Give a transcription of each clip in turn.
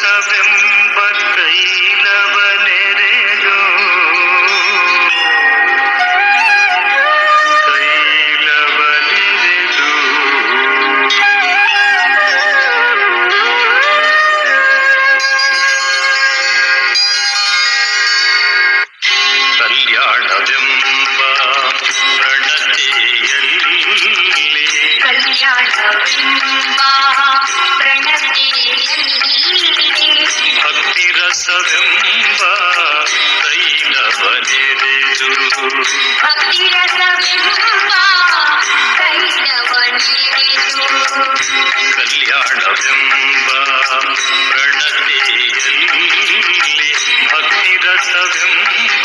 ರಸವೆಂಬ ತೈಲವನೆರೆದು ಕಲ್ಯಾಣವೆಂಬ ಭಕ್ತಿ ರಸವೆಂಬ ತೈಲವನೆರೆದು ಕಲ್ಯಾಣವೆಂಬ ಪ್ರಣತೆಯಲ್ಲಿ ಭಕ್ತಿ ರಸವೆಂಬ.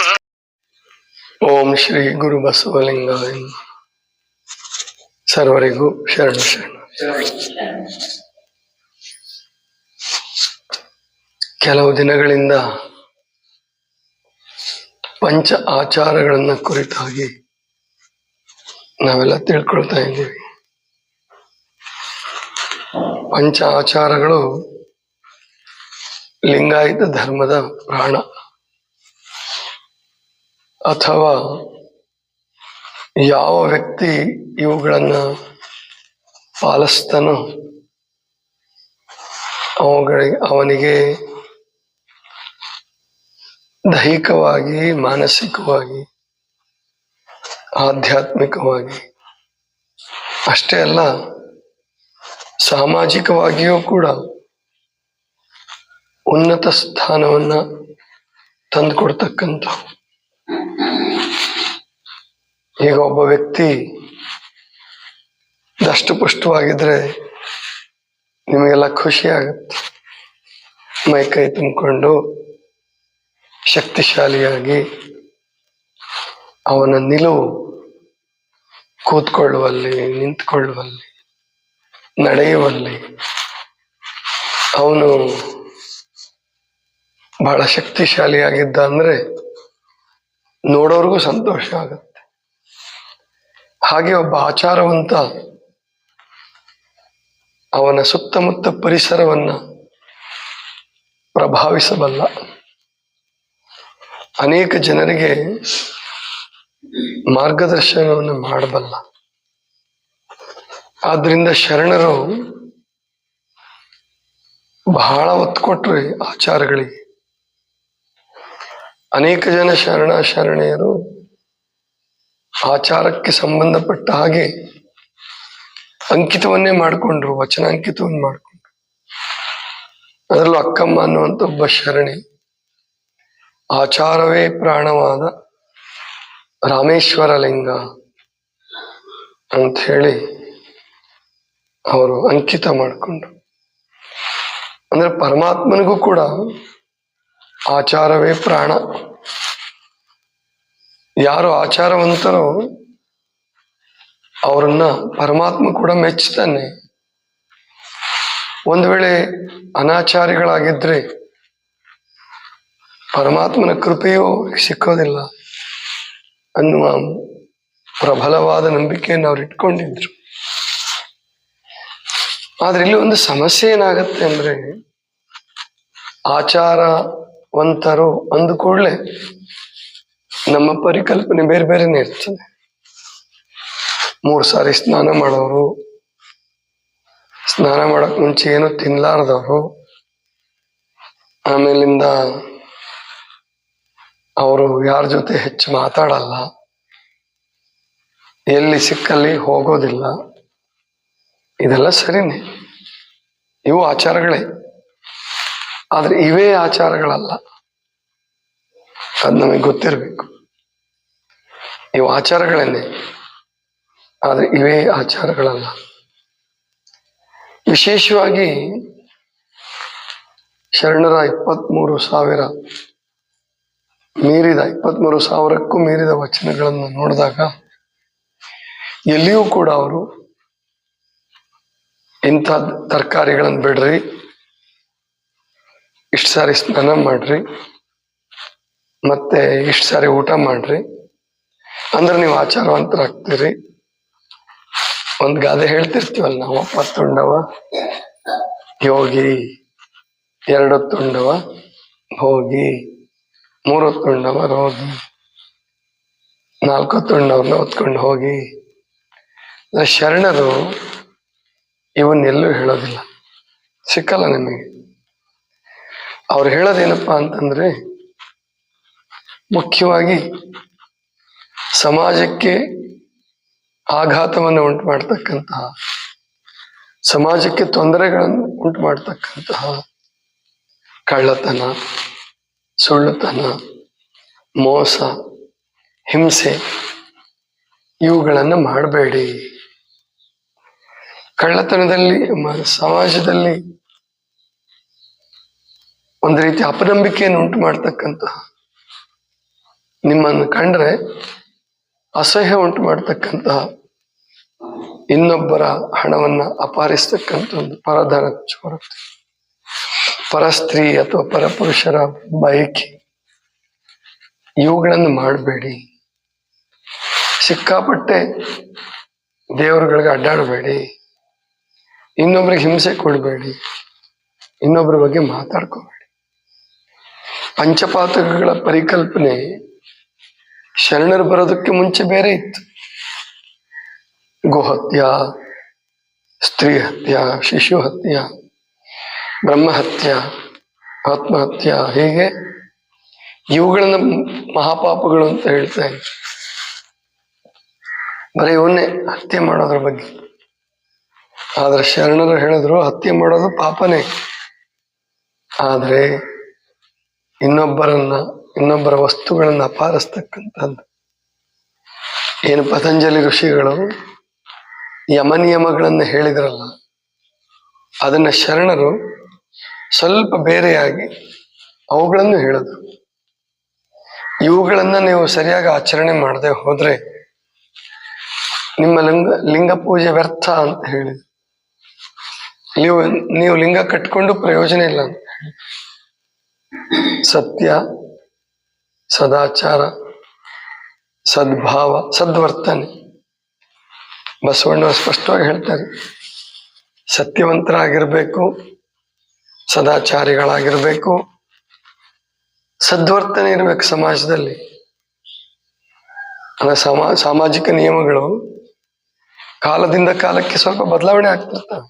ಓಂ ಶ್ರೀ ಗುರು ಬಸವಲಿಂಗಾಯ. ಸರ್ವರಿಗೂ ಶರಣ ಶರಣ. ಕೆಲವು ದಿನಗಳಿಂದ ಪಂಚ ಆಚಾರಗಳನ್ನ ಕುರಿತಾಗಿ ನಾವೆಲ್ಲ ತಿಳ್ಕೊಳ್ತಾ ಇದ್ದೀವಿ. ಪಂಚ ಆಚಾರಗಳು ಲಿಂಗಾಯತ ಧರ್ಮದ ಪ್ರಾಣ, ಅಥವಾ ಯಾವ ವ್ಯಕ್ತಿ ಇವುಗಳನ್ನ ಪಾಲಿಸ್ತಾನೋ ಅವನಿಗೆ ದೈಹಿಕವಾಗಿ, ಮಾನಸಿಕವಾಗಿ, ಆಧ್ಯಾತ್ಮಿಕವಾಗಿ ಅಷ್ಟೇ ಅಲ್ಲ, ಸಾಮಾಜಿಕವಾಗಿಯೂ ಕೂಡ ಉನ್ನತ ಸ್ಥಾನವನ್ನ ತಂದುಕೊಡ್ತಕ್ಕಂಥ. ಈಗ ಒಬ್ಬ ವ್ಯಕ್ತಿ ದಷ್ಟಪುಷ್ಟವಾಗಿದ್ರೆ ನಿಮಗೆಲ್ಲ ಖುಷಿ ಆಗುತ್ತೆ. ಮೈ ಕೈ ತುಂಬಿಕೊಂಡು ಶಕ್ತಿಶಾಲಿಯಾಗಿ ಅವನ ನಿಲುವು, ಕೂತ್ಕೊಳ್ಳುವಲ್ಲಿ, ನಿಂತ್ಕೊಳ್ಳುವಲ್ಲಿ, ನಡೆಯುವಲ್ಲಿ ಅವನು ಬಹಳ ಶಕ್ತಿಶಾಲಿಯಾಗಿದ್ದ ಅಂದ್ರೆ ನೋಡೋರ್ಗೂ ಸಂತೋಷ ಆಗುತ್ತೆ. ಹಾಗೆ ಒಬ್ಬ ಆಚಾರವಂತ ಅವನ ಸುತ್ತಮುತ್ತ ಪರಿಸರವನ್ನ ಪ್ರಭಾವಿಸಬಲ್ಲ, ಅನೇಕ ಜನರಿಗೆ ಮಾರ್ಗದರ್ಶನವನ್ನು ಮಾಡಬಲ್ಲ. ಆದ್ರಿಂದ ಶರಣರು ಬಹಳ ಒತ್ತು ಕೊಟ್ರು ಆಚಾರಗಳಿಗೆ. ಅನೇಕ ಜನ ಶರಣೆಯರು ಆಚಾರಕ್ಕೆ ಸಂಬಂಧಪಟ್ಟ ಹಾಗೆ ಅಂಕಿತವನ್ನೇ ಮಾಡಿಕೊಂಡ್ರು, ವಚನಾಂಕಿತವನ್ನು ಮಾಡಿಕೊಂಡ್ರು. ಅದರಲ್ಲೂ ಅಕ್ಕಮ್ಮ ಅನ್ನುವಂಥ ಒಬ್ಬ ಶರಣೆ, ಆಚಾರವೇ ಪ್ರಾಣವಾದ ರಾಮೇಶ್ವರ ಲಿಂಗ ಅಂತ ಹೇಳಿ ಅವರು ಅಂಕಿತ ಮಾಡಿಕೊಂಡ್ರು. ಅಂದ್ರೆ ಪರಮಾತ್ಮನಿಗೂ ಕೂಡ ಆಚಾರವೇ ಪ್ರಾಣ. ಯಾರು ಆಚಾರವಂತರೋ ಅವರನ್ನ ಪರಮಾತ್ಮ ಕೂಡ ಮೆಚ್ಚುತ್ತಾನೆ. ಒಂದು ವೇಳೆ ಅನಾಚಾರಿಗಳಾಗಿದ್ರೆ ಪರಮಾತ್ಮನ ಕೃಪೆಯೂ ಸಿಕ್ಕೋದಿಲ್ಲ ಅನ್ನುವ ಪ್ರಬಲವಾದ ನಂಬಿಕೆಯನ್ನು ಅವ್ರು ಇಟ್ಕೊಂಡಿದ್ರು. ಆದ್ರೆ ಇಲ್ಲಿ ಒಂದು ಸಮಸ್ಯೆ ಏನಾಗತ್ತೆ ಅಂದ್ರೆ, ಆಚಾರವಂತರು ಅಂದ ಕೂಡಲೇ ನಮ್ಮ ಪರಿಕಲ್ಪನೆ ಬೇರೆ ಬೇರೆನೇ ಇರ್ತದೆ. 3 ಸಾರಿ ಸ್ನಾನ ಮಾಡೋರು, ಸ್ನಾನ ಮಾಡಕ್ ಮುಂಚೆ ಏನು ತಿನ್ಲಾರ್ದವರು, ಆಮೇಲಿಂದ ಅವರು ಯಾರ ಜೊತೆ ಹೆಚ್ಚು ಮಾತಾಡಲ್ಲ, ಎಲ್ಲಿ ಸಿಕ್ಕಲ್ಲಿ ಹೋಗೋದಿಲ್ಲ. ಇದೆಲ್ಲ ಸರಿನೇ, ಇವು ಆಚಾರಗಳೇ. ಆದ್ರೆ ಇವೇ ಆಚಾರಗಳಲ್ಲ, ಅದು ನಮಗೆ ಗೊತ್ತಿರಬೇಕು. ಇವು ಆಚಾರಗಳನ್ನೇ, ಆದ್ರೆ ಇವೇ ಆಚಾರಗಳಲ್ಲ. ವಿಶೇಷವಾಗಿ ಶರಣರ 23,000 ಮೀರಿದ 23,000ಕ್ಕೂ ಮೀರಿದ ವಚನಗಳನ್ನು ನೋಡಿದಾಗ ಎಲ್ಲಿಯೂ ಕೂಡ ಅವರು ಇಂಥ ತರಕಾರಿಗಳನ್ನು ಬಿಡ್ರಿ, ಇಷ್ಟು ಸಾರಿ ಸ್ನಾನ ಮಾಡ್ರಿ, ಮತ್ತೆ ಇಷ್ಟು ಸಾರಿ ಊಟ ಮಾಡ್ರಿ ಅಂದ್ರೆ ನೀವು ಆಚಾರವಂತರಾಗ್ತೀರಿ. ಒಂದು ಗಾದೆ ಹೇಳ್ತಿರ್ತೀವಲ್ಲ ನಾವು, ಅಪ್ಪ ತುಂಡವ ಯೋಗಿ 2 ತುಂಡವ ಭೋಗಿ, 3 ತುಂಡವ ರೋಗಿ, 4 ತುಂಡವನ್ನ ಹೊತ್ಕೊಂಡು ಹೋಗಿ. ಶರಣರು ಇವನ್ನೆಲ್ಲೂ ಹೇಳೋದಿಲ್ಲ, ಸಿಕ್ಕಲ್ಲ ನಿಮಗೆ. ಅವ್ರು ಹೇಳೋದೇನಪ್ಪಾ ಅಂತಂದ್ರೆ, ಮುಖ್ಯವಾಗಿ ಸಮಾಜಕ್ಕೆ ಆಘಾತವನ್ನು ಉಂಟು ಮಾಡ್ತಕ್ಕಂತಹ, ಸಮಾಜಕ್ಕೆ ತೊಂದರೆಗಳನ್ನು ಉಂಟು ಮಾಡ್ತಕ್ಕಂತಹ ಕಳ್ಳತನ, ಸುಳ್ಳುತನ, ಮೋಸ, ಹಿಂಸೆ ಇವುಗಳನ್ನು ಮಾಡಬೇಡಿ. ಕಳ್ಳತನದಲ್ಲಿ ಸಮಾಜದಲ್ಲಿ ಒಂದು ರೀತಿ ಅಪನಂಬಿಕೆಯನ್ನು ಉಂಟು ಮಾಡ್ತಕ್ಕಂತಹ, ನಿಮ್ಮನ್ನು ಕಂಡ್ರೆ ಅಸಹ್ಯ ಉಂಟು ಮಾಡ್ತಕ್ಕಂತಹ, ಇನ್ನೊಬ್ಬರ ಹಣವನ್ನ ಅಪಹರಿಸ್ತಕ್ಕಂಥ ಒಂದು ಪರಧನ ಚೋರತೆ, ಪರಸ್ತ್ರೀ ಅಥವಾ ಪರಪುರುಷರ ಬಯಕೆ, ಇವುಗಳನ್ನು ಮಾಡಬೇಡಿ. ಸಿಕ್ಕಾಪಟ್ಟೆ ದೇವರುಗಳಿಗೆ ಅಡ್ಡಾಡಬೇಡಿ, ಇನ್ನೊಬ್ರಿಗೆ ಹಿಂಸೆ ಕೊಡಬೇಡಿ, ಇನ್ನೊಬ್ಬರ ಬಗ್ಗೆ ಮಾತಾಡ್ಕೋಬೇಡಿ. ಪಂಚಪಾತಕಗಳ ಪರಿಕಲ್ಪನೆ ಶರಣರು ಬರೋದಕ್ಕೆ ಮುಂಚೆ ಬೇರೆ ಇತ್ತು. ಗೋಹತ್ಯ, ಸ್ತ್ರೀ ಹತ್ಯ, ಶಿಶು ಹತ್ಯ, ಬ್ರಹ್ಮಹತ್ಯ, ಆತ್ಮಹತ್ಯ, ಹೀಗೆ ಇವುಗಳನ್ನ ಮಹಾಪಾಪಗಳು ಅಂತ ಹೇಳ್ತಾ ಇದ್ರು. ಬರೀ ಇವನ್ನೇ ಹತ್ಯೆ ಮಾಡೋದ್ರ ಬಗ್ಗೆ. ಆದ್ರೆ ಶರಣರು ಹೇಳಿದ್ರು ಹತ್ಯೆ ಮಾಡೋದು ಪಾಪನೇ, ಆದ್ರೆ ಇನ್ನೊಬ್ಬರ ವಸ್ತುಗಳನ್ನ ಅಪಹರಿಸ್ತಕ್ಕಂಥದ್ದು, ಏನು ಪತಂಜಲಿ ಋಷಿಗಳು ಯಮನಿಯಮಗಳನ್ನ ಹೇಳಿದ್ರಲ್ಲ, ಅದನ್ನ ಶರಣರು ಸ್ವಲ್ಪ ಬೇರೆಯಾಗಿ ಅವುಗಳನ್ನು ಹೇಳಿದ್ರು. ಇವುಗಳನ್ನ ನೀವು ಸರಿಯಾಗಿ ಆಚರಣೆ ಮಾಡದೆ ಹೋದ್ರೆ ನಿಮ್ಮ ಲಿಂಗ ಪೂಜೆ ವ್ಯರ್ಥ ಅಂತ ಹೇಳಿದ್ರು. ನೀವು ಲಿಂಗ ಕಟ್ಕೊಂಡು ಪ್ರಯೋಜನ ಇಲ್ಲ ಅಂತ ಹೇಳಿ. ಸತ್ಯ, ಸದಾಚಾರ, ಸದ್ಭಾವ, ಸದ್ವರ್ತನೆ, ಬಸವಣ್ಣವರು ಸ್ಪಷ್ಟವಾಗಿ ಹೇಳ್ತಾರೆ. ಸತ್ಯವಂತರಾಗಿರ್ಬೇಕು, ಸದಾಚಾರಿಗಳಾಗಿರ್ಬೇಕು, ಸದ್ವರ್ತನೆ ಇರ್ಬೇಕು ಸಮಾಜದಲ್ಲಿ. ಅಂದ್ರೆ ಸಾಮಾಜಿಕ ನಿಯಮಗಳು ಕಾಲದಿಂದ ಕಾಲಕ್ಕೆ ಸ್ವಲ್ಪ ಬದಲಾವಣೆ ಆಗ್ತಿರ್ತವೆ.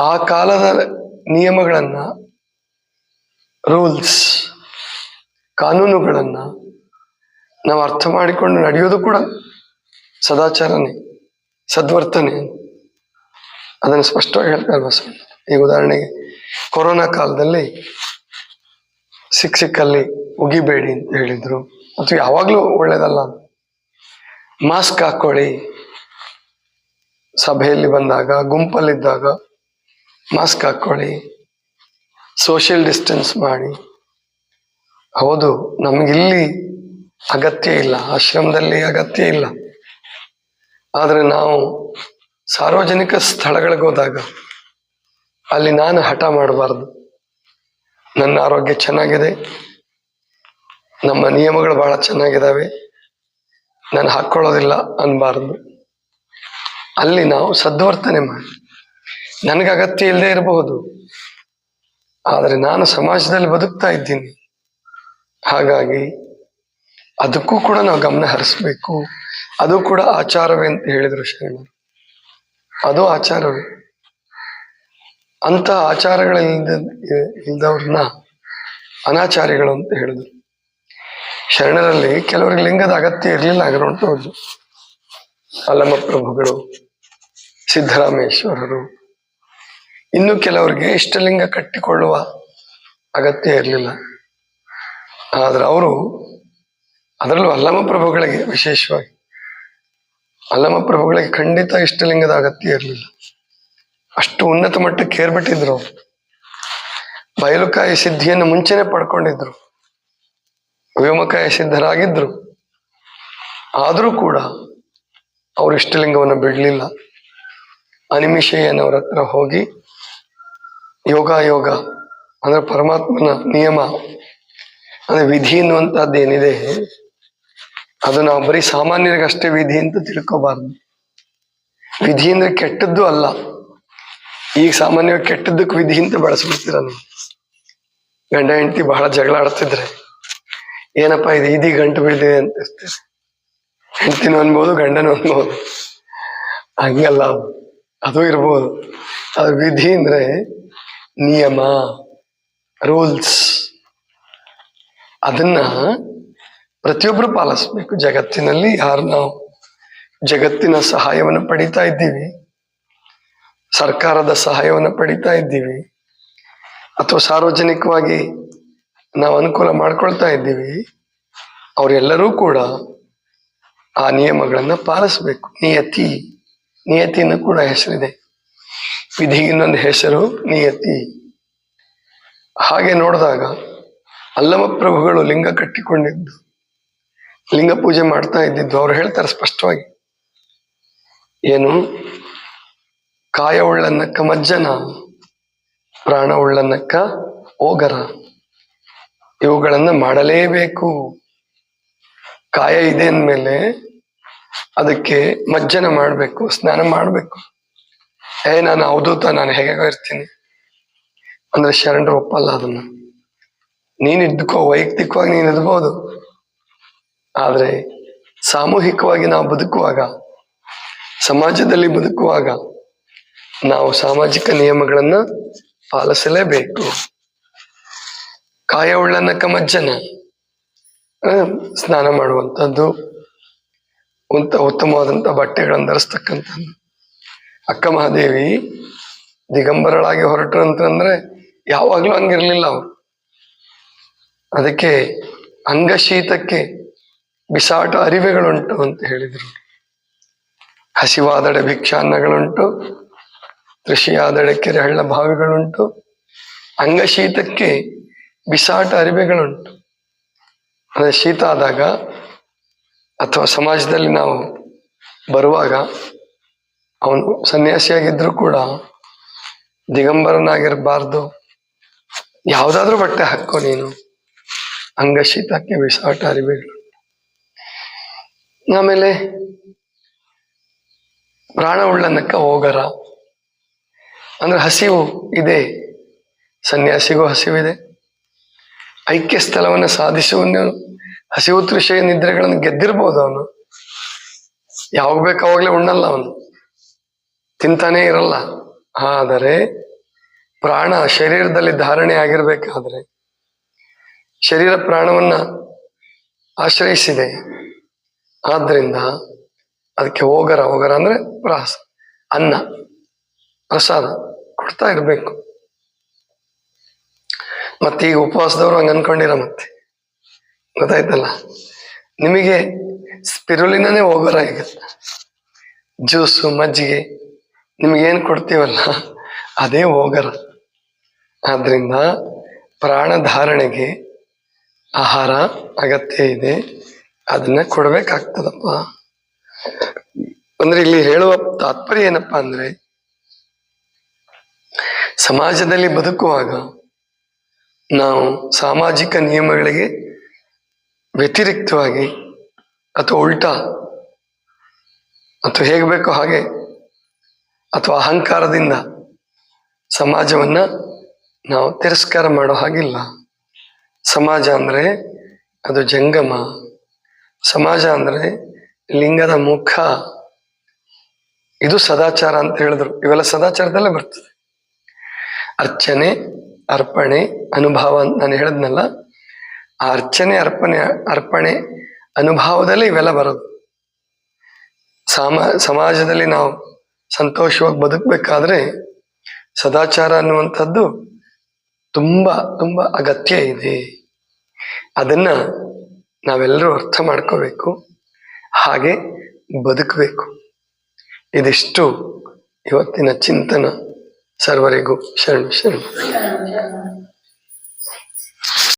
ಆ ಕಾಲದ ನಿಯಮಗಳನ್ನ, ರೂಲ್ಸ್, ಕಾನೂನುಗಳನ್ನ ನಾವು ಅರ್ಥ ಮಾಡಿಕೊಂಡು ನಡೆಯೋದು ಕೂಡ ಸದಾಚಾರನೇ, ಸದ್ವರ್ತನೆ. ಅದನ್ನು ಸ್ಪಷ್ಟವಾಗಿ ಹೇಳ್ತಾರೆ ಬಸವಣ್ಣ. ಈಗ ಉದಾಹರಣೆಗೆ ಕೊರೋನಾ ಕಾಲದಲ್ಲಿ ಸಿಕ್ಕಲ್ಲಿ ಉಗಿಬೇಡಿ ಅಂತ ಹೇಳಿದ್ರು, ಅಥವಾ ಯಾವಾಗ್ಲೂ ಒಳ್ಳೇದಲ್ಲ. ಮಾಸ್ಕ್ ಹಾಕೊಳ್ಳಿ, ಸಭೆಯಲ್ಲಿ ಬಂದಾಗ, ಗುಂಪಲ್ಲಿದ್ದಾಗ ಮಾಸ್ಕ್ ಹಾಕೊಳ್ಳಿ, ಸೋಷಿಯಲ್ ಡಿಸ್ಟೆನ್ಸ್ ಮಾಡಿ. ಹೌದು, ನಮಗಿಲ್ಲಿ ಅಗತ್ಯ ಇಲ್ಲ, ಆಶ್ರಮದಲ್ಲಿ ಅಗತ್ಯ ಇಲ್ಲ. ಆದ್ರೆ ನಾವು ಸಾರ್ವಜನಿಕ ಸ್ಥಳಗಳಿಗೆ ಹೋದಾಗ ಅಲ್ಲಿ ನಾನು ಹಠ ಮಾಡಬಾರ್ದು. ನನ್ನ ಆರೋಗ್ಯ ಚೆನ್ನಾಗಿದೆ, ನಮ್ಮ ನಿಯಮಗಳು ಬಹಳ ಚೆನ್ನಾಗಿದ್ದಾವೆ, ನಾನು ಹಾಕೊಳ್ಳೋದಿಲ್ಲ ಅನ್ಬಾರ್ದು. ಅಲ್ಲಿ ನಾವು ಸದ್ವರ್ತನೆ ಮಾಡಿ, ನನಗೆ ಅಗತ್ಯ ಇಲ್ಲದೆ ಇರಬಹುದು, ಆದರೆ ನಾನು ಸಮಾಜದಲ್ಲಿ ಬದುಕ್ತಾ ಇದ್ದೀನಿ, ಹಾಗಾಗಿ ಅದಕ್ಕೂ ಕೂಡ ನಾವು ಗಮನ ಹರಿಸ್ಬೇಕು. ಅದು ಕೂಡ ಆಚಾರವೇ ಅಂತ ಹೇಳಿದ್ರು ಶರಣರು. ಅದು ಆಚಾರವೇ. ಅಂತ ಇಲ್ದವ್ರನ್ನ ಅನಾಚಾರಿಗಳು ಅಂತ ಹೇಳಿದ್ರು. ಶರಣರಲ್ಲಿ ಕೆಲವರಿಗೆ ಲಿಂಗದ ಅಗತ್ಯ ಇರಲಿಲ್ಲ, ಆಗಿರೋದು ಅಲ್ಲಮ ಪ್ರಭುಗಳು, ಸಿದ್ದರಾಮೇಶ್ವರರು, ಇನ್ನು ಕೆಲವರಿಗೆ ಇಷ್ಟಲಿಂಗ ಕಟ್ಟಿಕೊಳ್ಳುವ ಅಗತ್ಯ ಇರಲಿಲ್ಲ. ಆದ್ರೆ ಅವರು, ಅದರಲ್ಲೂ ಅಲ್ಲಮ ಪ್ರಭುಗಳಿಗೆ ವಿಶೇಷವಾಗಿ, ಅಲ್ಲಮ ಪ್ರಭುಗಳಿಗೆ ಖಂಡಿತ ಇಷ್ಟಲಿಂಗದ ಅಗತ್ಯ ಇರಲಿಲ್ಲ. ಅಷ್ಟು ಉನ್ನತ ಮಟ್ಟಕ್ಕೆ ಏರ್ಬಿಟ್ಟಿದ್ರು. ಬಯಲುಕಾಯಿ ಸಿದ್ಧಿಯನ್ನು ಮುಂಚೆನೆ ಪಡ್ಕೊಂಡಿದ್ರು, ವ್ಯೋಮಕಾಯ ಸಿದ್ಧರಾಗಿದ್ರು. ಆದರೂ ಕೂಡ ಅವರು ಇಷ್ಟಲಿಂಗವನ್ನು ಬಿಡಲಿಲ್ಲ. ಅನಿಮಿಷಯ್ಯನವರ ಹತ್ರ ಹೋಗಿ ಯೋಗ ಅಂದ್ರೆ ಪರಮಾತ್ಮನ ನಿಯಮ, ಅಂದ್ರೆ ವಿಧಿ ಎನ್ನುವಂತಹದ್ದು ಏನಿದೆ, ಅದು ನಾವು ಬರೀ ಸಾಮಾನ್ಯರಿಗಷ್ಟೇ ವಿಧಿ ಅಂತ ತಿಳ್ಕೋಬಾರ್ದು. ವಿಧಿ ಅಂದ್ರೆ ಕೆಟ್ಟದ್ದು ಅಲ್ಲ, ಈಗ ಸಾಮಾನ್ಯವಾಗಿ ಕೆಟ್ಟದ್ದಕ್ಕೆ ವಿಧಿ ಅಂತ ಬಳಸ್ಬಿಡ್ತೀರ ನೀವು. ಗಂಡ ಹೆಂಡತಿ ಬಹಳ ಜಗಳ ಆಡ್ತಿದ್ರೆ ಏನಪ್ಪಾ ಇದು ಇದೀಗ ಗಂಟು ಬಿದ್ದಿದೆ ಅಂತ ಇರ್ತೀರಿ. ಹೆಂಡತಿನೂ ಅನ್ಬೋದು, ಗಂಡನೂ ಅನ್ಬೋದು. ಹಂಗಲ್ಲ, ಅದು ಇರ್ಬೋದು. ಅದು ವಿಧಿ ಅಂದ್ರೆ ನಿಯಮ, ರೂಲ್ಸ್. ಅದನ್ನ ಪ್ರತಿಯೊಬ್ರು ಪಾಲಿಸ್ಬೇಕು. ಜಗತ್ತಿನಲ್ಲಿ ಯಾರು ನಾವು ಜಗತ್ತಿನ ಸಹಾಯವನ್ನು ಪಡಿತಾ ಇದ್ದೀವಿ, ಸರ್ಕಾರದ ಸಹಾಯವನ್ನು ಪಡಿತಾ ಇದ್ದೀವಿ, ಅಥವಾ ಸಾರ್ವಜನಿಕವಾಗಿ ನಾವು ಅನುಕೂಲ ಮಾಡ್ಕೊಳ್ತಾ ಇದ್ದೀವಿ, ಅವರೆಲ್ಲರೂ ಕೂಡ ಆ ನಿಯಮಗಳನ್ನ ಪಾಲಿಸ್ಬೇಕು. ನಿಯತಿನ ಕೂಡ ಹೆಸರಿದೆ. ವಿಧಿಗೆ ಇನ್ನೊಂದು ಹೆಸರು ನಿಯತಿ. ಹಾಗೆ ನೋಡಿದಾಗ ಅಲ್ಲಮ ಪ್ರಭುಗಳು ಲಿಂಗ ಕಟ್ಟಿಕೊಂಡಿದ್ದು, ಲಿಂಗ ಪೂಜೆ ಮಾಡ್ತಾ ಇದ್ದಿದ್ದು, ಅವ್ರು ಹೇಳ್ತಾರೆ ಸ್ಪಷ್ಟವಾಗಿ, ಏನು ಕಾಯ ಉಳ್ಳನ್ನಕ್ಕ ಮಜ್ಜನ, ಪ್ರಾಣ ಉಳ್ಳನ್ನಕ್ಕ ಓಗರ. ಇವುಗಳನ್ನ ಮಾಡಲೇಬೇಕು. ಕಾಯ ಇದೆ ಅಂದಮೇಲೆ ಅದಕ್ಕೆ ಮಜ್ಜನ ಮಾಡಬೇಕು, ಸ್ನಾನ ಮಾಡಬೇಕು. ನಾನು ಅವಧೂತ, ನಾನು ಹೇಗೋ ಇರ್ತೀನಿ ಅಂದ್ರೆ ಶರಣರು ಒಪ್ಪಲ್ಲ ಅದನ್ನ. ನೀನ್ ಇದ್ಕೋ, ವೈಯಕ್ತಿಕವಾಗಿ ನೀನ್ ಇರ್ಬೋದು, ಆದ್ರೆ ಸಾಮೂಹಿಕವಾಗಿ ನಾವು ಬದುಕುವಾಗ, ಸಮಾಜದಲ್ಲಿ ಬದುಕುವಾಗ ನಾವು ಸಾಮಾಜಿಕ ನಿಯಮಗಳನ್ನ ಪಾಲಿಸಲೇಬೇಕು. ಕಾಯ ಉಳ್ಳನ್ನಕ್ಕ ಮಜ್ಜನ, ಸ್ನಾನ ಮಾಡುವಂಥದ್ದು, ಉತ್ತಮವಾದಂಥ ಬಟ್ಟೆಗಳನ್ನು ಧರಿಸ್ತಕ್ಕಂಥದ್ದು. ಅಕ್ಕ ಮಹಾದೇವಿ ದಿಗಂಬರಳಾಗಿ ಹೊರಟರು ಅಂತಂದ್ರೆ ಯಾವಾಗ್ಲೂ ಹಂಗಿರ್ಲಿಲ್ಲ ಅವರು. ಅದಕ್ಕೆ ಅಂಗಶೀತಕ್ಕೆ ಬಿಸಾಟ ಅರಿವೆಗಳುಂಟು ಅಂತ ಹೇಳಿದ್ರು. ಹಸಿವಾದಡೆ ಭಿಕ್ಷಾನ್ನಗಳುಂಟು, ಕೃಷಿಯಾದಡೆ ಕೆರೆ ಹಳ್ಳ ಬಾವಿಗಳುಂಟು, ಅಂಗಶೀತಕ್ಕೆ ಬಿಸಾಟ ಅರಿವೆಗಳುಂಟು. ಅದೇ ಶೀತ ಆದಾಗ ಅಥವಾ ಸಮಾಜದಲ್ಲಿ ನಾವು ಬರುವಾಗ, ಅವನು ಸನ್ಯಾಸಿಯಾಗಿದ್ರು ಕೂಡ ದಿಗಂಬರನಾಗಿರಬಾರ್ದು, ಯಾವುದಾದ್ರೂ ಬಟ್ಟೆ ಹಾಕೋ ನೀನು, ಅಂಗಶೀತಕ್ಕೆ ಬಿಸಾಟ ಅರಿವೆಗಳು. ಆಮೇಲೆ ಪ್ರಾಣ ಉಳ್ಳನ್ನಕ್ಕ ಓಗರ ಅಂದ್ರೆ ಹಸಿವು ಇದೆ, ಸನ್ಯಾಸಿಗೂ ಹಸಿವಿದೆ. ಐಕ್ಯ ಸ್ಥಳವನ್ನು ಸಾಧಿಸುವ ಹಸಿವು ತೃಷೆಯ ನಿದ್ರೆಗಳನ್ನು ಗೆದ್ದಿರ್ಬೋದು. ಅವನು ಯಾವಾಗ ಬೇಕು ಅವಾಗಲೇ ಉಣ್ಣಲ್ಲ, ಅವನು ತಿಂತಾನೇ ಇರಲ್ಲ. ಆದರೆ ಪ್ರಾಣ ಶರೀರದಲ್ಲಿ ಧಾರಣೆ ಆಗಿರ್ಬೇಕಾದ್ರೆ, ಶರೀರ ಪ್ರಾಣವನ್ನ ಆಶ್ರಯಿಸಿದೆ. ಆದ್ರಿಂದ ಅದಕ್ಕೆ ಓಗರ ಅಂದ್ರೆ ಅನ್ನ, ಪ್ರಸಾದ ಕೊಡ್ತಾ ಇರ್ಬೇಕು. ಮತ್ತೆ ಈಗ ಉಪವಾಸದವ್ರು ಹಂಗ ಅನ್ಕೊಂಡಿರ, ಮತ್ತೆ ಗೊತ್ತಾಯ್ತಲ್ಲ, ನಿಮಗೆ ಸ್ಪಿರುಲಿನೇ ಓಗರ. ಈಗ ಜ್ಯೂಸು, ಮಜ್ಜಿಗೆ ನಿಮಗೇನು ಕೊಡ್ತೀವಲ್ಲ ಅದೇ ಓಗರ. ಆದ್ರಿಂದ ಪ್ರಾಣ ಧಾರಣೆಗೆ ಆಹಾರ ಅಗತ್ಯ ಇದೆ, ಅದನ್ನ ಕೊಡ್ಬೇಕಾಗ್ತದಪ್ಪ. ಅಂದ್ರೆ ಇಲ್ಲಿ ಹೇಳುವ ತಾತ್ಪರ್ಯ ಏನಪ್ಪಾ ಅಂದ್ರೆ, ಸಮಾಜದಲ್ಲಿ ಬದುಕುವಾಗ ನಾವು ಸಾಮಾಜಿಕ ನಿಯಮಗಳಿಗೆ ವ್ಯತಿರಿಕ್ತವಾಗಿ ಅಥವಾ ಉಲ್ಟಾ ಅಥವಾ ಹೇಗೆ ಬೇಕೋ ಹಾಗೆ ಅಥವಾ ಅಹಂಕಾರದಿಂದ ಸಮಾಜವನ್ನ ನಾವು ತಿರಸ್ಕಾರ ಮಾಡೋ ಹಾಗಿಲ್ಲ. ಸಮಾಜ ಅಂದ್ರೆ ಅದು ಜಂಗಮ. ಸಮಾಜ ಅಂದ್ರೆ ಲಿಂಗದ ಮುಖ. ಇದು ಸದಾಚಾರ ಅಂತ ಹೇಳಿದ್ರು. ಇವೆಲ್ಲ ಸದಾಚಾರದಲ್ಲೇ ಬರ್ತದೆ. ಅರ್ಚನೆ, ಅರ್ಪಣೆ, ಅನುಭವ ಅಂತ ನಾನು ಹೇಳಿದ್ನಲ್ಲ, ಆ ಅರ್ಚನೆ, ಅರ್ಪಣೆ ಅನುಭವದಲ್ಲೇ ಇವೆಲ್ಲ ಬರೋದು. ಸಮಾಜದಲ್ಲಿ ನಾವು ಸಂತೋಷವಾಗಿ ಬದುಕಬೇಕಾದ್ರೆ ಸದಾಚಾರ ಅನ್ನುವಂಥದ್ದು ತುಂಬಾ ತುಂಬಾ ಅಗತ್ಯ ಇದೆ. ಅದನ್ನ ನಾವೆಲ್ಲರೂ ಅರ್ಥ ಮಾಡ್ಕೋಬೇಕು, ಹಾಗೆ ಬದುಕಬೇಕು. ಇದಿಷ್ಟು ಇವತ್ತಿನ ಚಿಂತನ. ಸರ್ವರಿಗೂ ಶರಣು ಶರಣು.